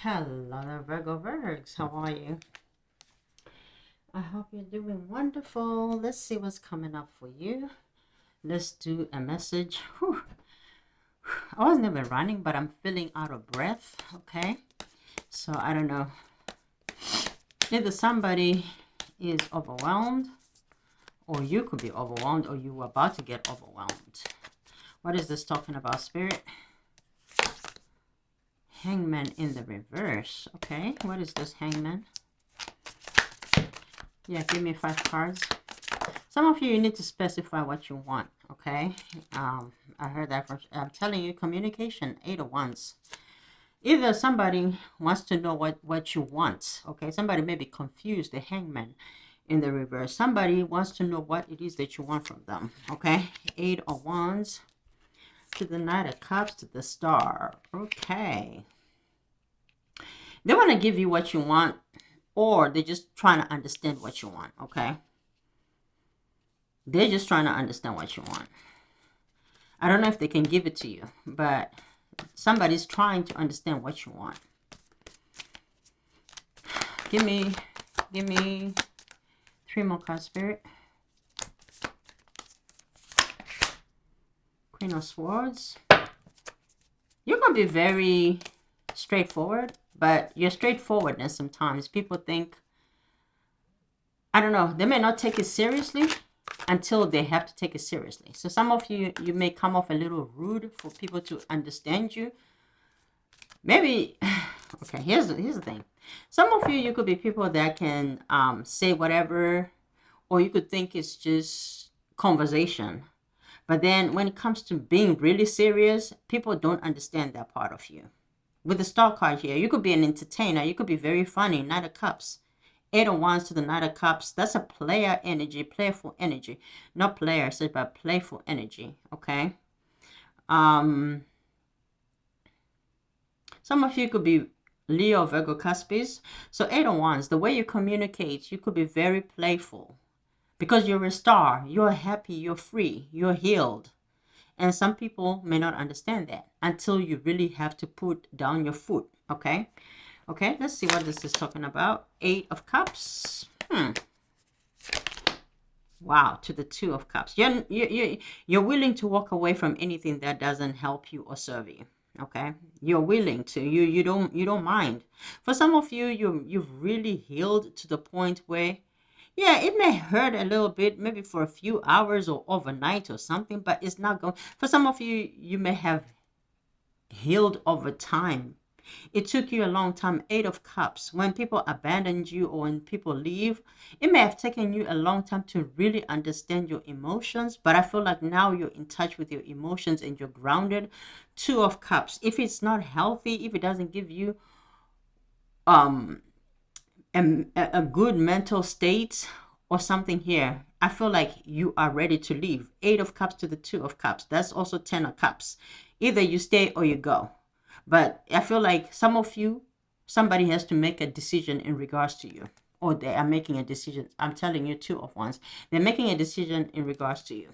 Hello, Virgo Virgs. How are you? I hope you're doing wonderful. Let's see what's coming up for you. Let's do a message. Whew. I was never running, but I'm feeling out of breath. Okay. So I don't know. Either somebody is overwhelmed, or you could be overwhelmed, or you were about to get overwhelmed. What is this talking about, Spirit? Hangman in the reverse. Okay. What is this, Hangman? Yeah, give me 5 cards. Some of you need to specify what you want, okay? I heard that from, I'm telling you, communication, 8 of Wands. Either somebody wants to know what you want, okay? Somebody may be confused, the Hangman in the reverse. Somebody wants to know what it is that you want from them, okay? 8 of Wands to the Knight of Cups to the Star, okay? They want to give you what you want, or they're just trying to understand what you want, okay? They're just trying to understand what you want. I don't know if they can give it to you, but somebody's trying to understand what you want. Give me 3 more cards, Spirit. Queen of Swords. You're going to be very straightforward, but your straightforwardness sometimes, people think, I don't know, they may not take it seriously until they have to take it seriously. So some of you may come off a little rude for people to understand you. Maybe, okay, here's the thing. Some of you could be people that can say whatever, or you could think it's just conversation. But then when it comes to being really serious, people don't understand that part of you. With the Star card here, you could be an entertainer. You could be very funny. Knight of Cups. 8 of Wands to the Knight of Cups. That's a player energy, playful energy. Not player, but playful energy, okay? Some of you could be Leo, Virgo, Cuspies. So 8 of Wands, the way you communicate, you could be very playful. Because you're a star, you're happy, you're free, you're healed. And some people may not understand that until you really have to put down your foot, okay? Okay, let's see what this is talking about. 8 of Cups. Wow, to the 2 of Cups. You're willing to walk away from anything that doesn't help you or serve you. Okay, you're willing to. You don't mind. For some of you, you've really healed to the point where, yeah, it may hurt a little bit, maybe for a few hours or overnight or something, but it's not going. For some of you, you may have healed over time. It took you a long time. 8 of Cups. When people abandoned you or when people leave, it may have taken you a long time to really understand your emotions. But I feel like now you're in touch with your emotions and you're grounded. 2 of Cups. If it's not healthy, if it doesn't give you a good mental state or something here, I feel like you are ready to leave. 8 of Cups to the 2 of Cups. That's also 10 of Cups. Either you stay or you go. But I feel like some of you, somebody has to make a decision in regards to you. Or they are making a decision. I'm telling you, 2 of Wands. They're making a decision in regards to you.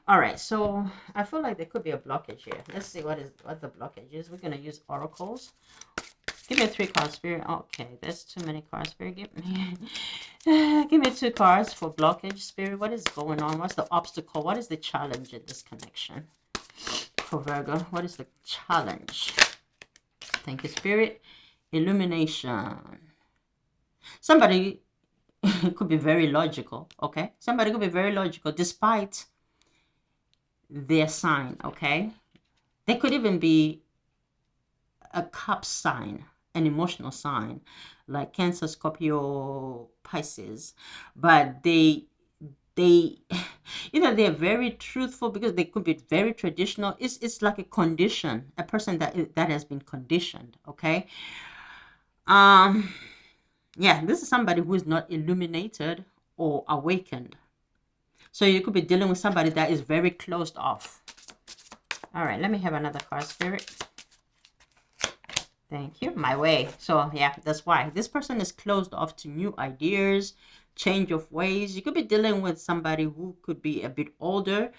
All right, so I feel like there could be a blockage here. Let's see what the blockage is. We're going to use oracles. Give me 3 cards, Spirit. Okay, that's too many cards, Spirit. Give me 2 cards for blockage, Spirit. What is going on? What's the obstacle? What is the challenge in this connection? For Virgo, what is the challenge? Thank you, Spirit. Illumination. Somebody could be very logical, okay? Somebody could be very logical despite their sign, okay? They could even be a cup sign, an emotional sign, like Cancer, Scorpio, Pisces, but they either they're very truthful because they could be very traditional. It's like a condition, a person that has been conditioned, okay? Yeah, this is somebody who is not illuminated or awakened. So you could be dealing with somebody that is very closed off. All right, let me have another card, Spirit. Thank you. My way. So yeah, that's why this person is closed off to new ideas, change of ways. You could be dealing with somebody who could be a bit older,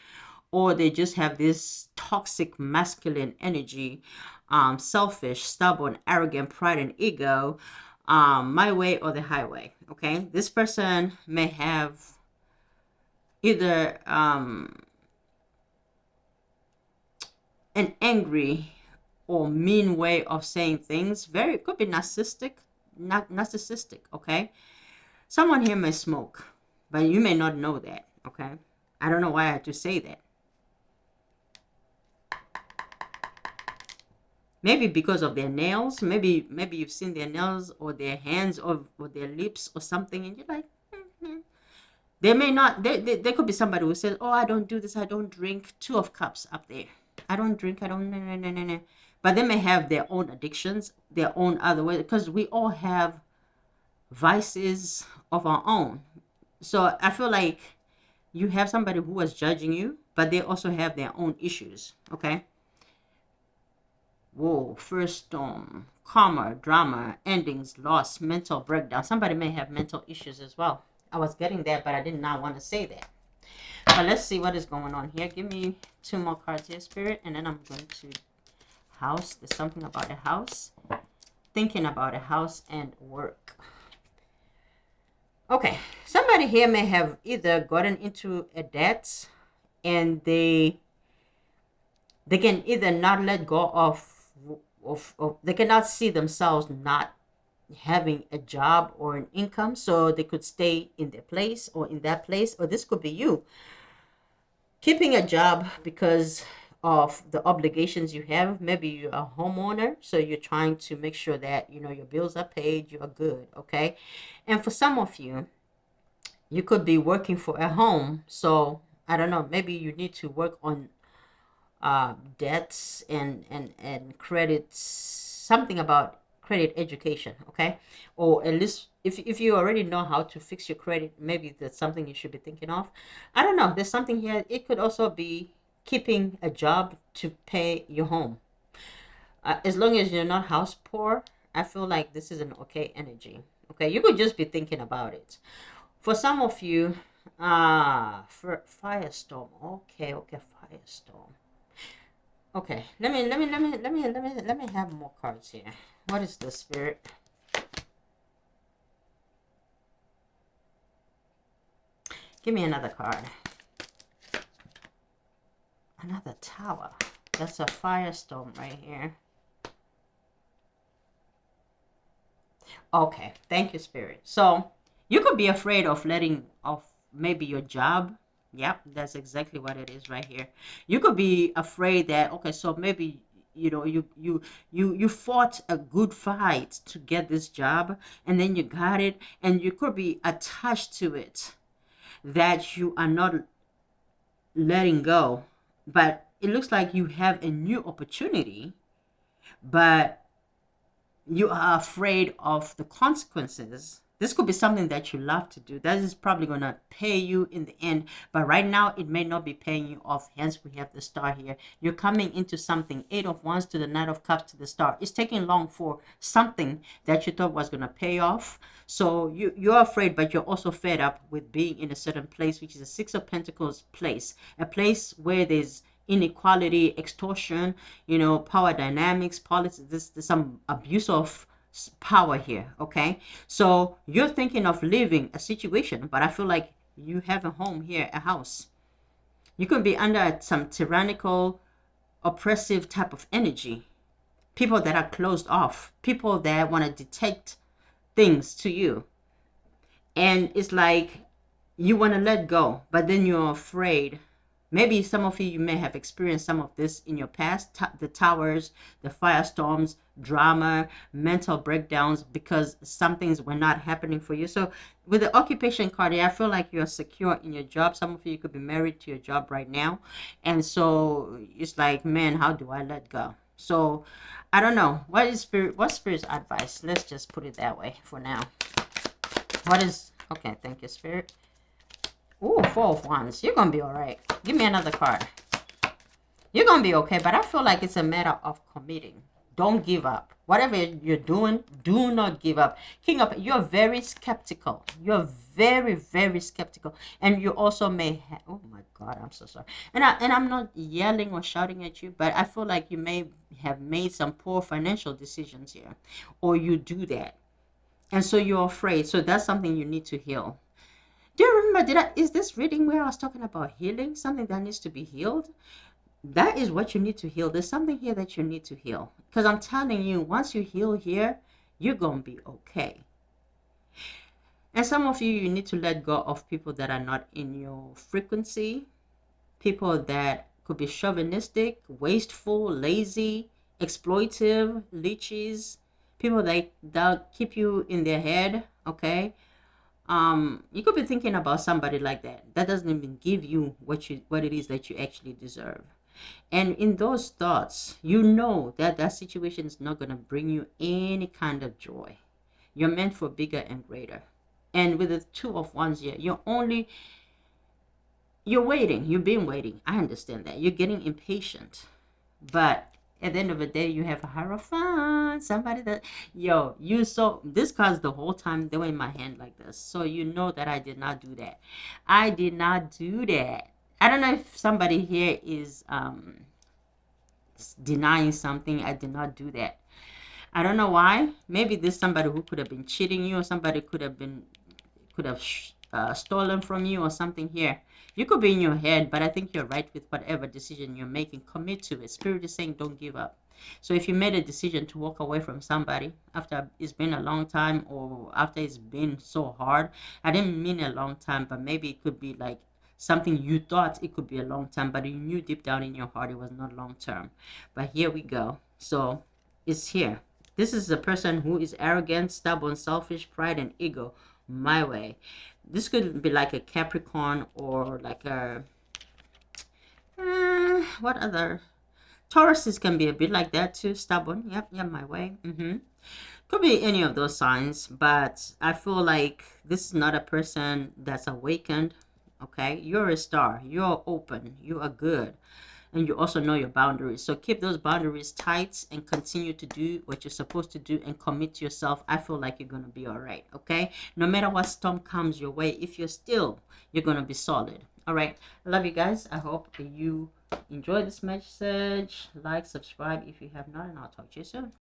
or they just have this toxic masculine energy, selfish, stubborn, arrogant, pride and ego, my way or the highway. Okay, this person may have either an angry or mean way of saying things. Very, it could be narcissistic, not narcissistic. Okay, someone here may smoke, but you may not know that. Okay, I don't know why I had to say that. Maybe because of their nails. Maybe you've seen their nails or their hands or their lips or something, and you're like, they may not. There could be somebody who says, "Oh, I don't do this. I don't drink." Two of Cups up there. I don't drink. I don't. No, no, no, no, no. But they may have their own addictions, their own other way, because we all have vices of our own. So I feel like you have somebody who was judging you, but they also have their own issues. Okay. Whoa, first storm, karma, drama, endings, loss, mental breakdown. Somebody may have mental issues as well. I was getting that, but I did not want to say that. But let's see what is going on here. Give me 2 more cards here, Spirit, and then I'm going to house. There's something about a house. Thinking about a house and work. Okay, somebody here may have either gotten into a debt and they can either not let go of they cannot see themselves not having a job or an income, so they could stay in their place or in that place. Or this could be you keeping a job because of the obligations you have. Maybe you're a homeowner, so you're trying to make sure that your bills are paid, you're good. Okay, and for some of you, you could be working for a home, so I don't know, maybe you need to work on debts and credits, something about credit education. Okay, or at least if you already know how to fix your credit, maybe that's something you should be thinking of. I don't know, there's something here. It could also be keeping a job to pay your home, as long as you're not house poor. I feel like this is an okay energy. Okay, you could just be thinking about it. For some of you, for firestorm. Okay, firestorm. Okay, let me have more cards here. What is the Spirit? Give me another card. Another Tower. That's a firestorm right here. Okay, thank you, Spirit. So you could be afraid of letting off maybe your job. Yep, that's exactly what it is right here. You could be afraid that, okay, so maybe you fought a good fight to get this job, and then you got it, and you could be attached to it, that you are not letting go. But it looks like you have a new opportunity, but you are afraid of the consequences. This could be something that you love to do. That is probably going to pay you in the end. But right now, it may not be paying you off. Hence, we have the Star here. You're coming into something. 8 of Wands to the Knight of Cups to the Star. It's taking long for something that you thought was going to pay off. So you're afraid, but you're also fed up with being in a certain place, which is a 6 of Pentacles place. A place where there's inequality, extortion, power dynamics, politics. There's some abuse of power here. Okay, so you're thinking of leaving a situation, but I feel like you have a home here, a house. You could be under some tyrannical, oppressive type of energy. People that are closed off, people that want to detect things to you, and it's like you want to let go, but then you're afraid. Maybe some of you may have experienced some of this in your past. The towers, the firestorms, drama, mental breakdowns, because some things were not happening for you. So with the occupation card here, I feel like you're secure in your job. Some of you could be married to your job right now. And so it's like, man, how do I let go? So I don't know. What's Spirit's advice? Let's just put it that way for now. Okay, thank you, Spirit. Ooh, 4 of Wands. You're going to be all right. Give me another card. You're going to be okay, but I feel like it's a matter of committing. Don't give up. Whatever you're doing, do not give up. King of, you're very skeptical. You're very, very skeptical. And you also may have, oh my God, I'm so sorry. And I'm not yelling or shouting at you, but I feel like you may have made some poor financial decisions here, or you do that. And so you're afraid. So that's something you need to heal. Do you remember, is this reading where I was talking about healing? Something that needs to be healed? That is what you need to heal. There's something here that you need to heal. Because I'm telling you, once you heal here, you're going to be okay. And some of you, you need to let go of people that are not in your frequency. People that could be chauvinistic, wasteful, lazy, exploitive, leeches. People that keep you in their head, okay? You could be thinking about somebody like that. That doesn't even give you what it is that you actually deserve. And in those thoughts, you know that that situation is not going to bring you any kind of joy. You're meant for bigger and greater. And with the two of wands here, you're waiting. You've been waiting. I understand that. You're getting impatient. But at the end of the day, you have a Hierophant, somebody that, yo, you saw this cards the whole time they were in my hand like this. So you know that I did not do that. I did not do that. I don't know if somebody here is denying something. I did not do that. I don't know why. Maybe there's somebody who could have been cheating you, or somebody could have stolen from you or something here. You could be in your head, but I think you're right with whatever decision you're making. Commit to it. Spirit is saying don't give up. So if you made a decision to walk away from somebody after it's been a long time, or after it's been so hard, I didn't mean a long time, but maybe it could be like something you thought it could be a long time, but you knew deep down in your heart it was not long term. But here we go. So it's here. This is a person who is arrogant, stubborn, selfish, pride, and ego. My way. This could be like a Capricorn, or like a what other Tauruses can be a bit like that too, stubborn. Yep, my way. Could be any of those signs, but I feel like this is not a person that's awakened. Okay, you're a star. You're open. You are good. And you also know your boundaries. So keep those boundaries tight and continue to do what you're supposed to do and commit to yourself. I feel like you're going to be all right. Okay. No matter what storm comes your way, if you're still, you're going to be solid. All right. I love you guys. I hope you enjoy this message. Like, subscribe if you have not, and I'll talk to you soon.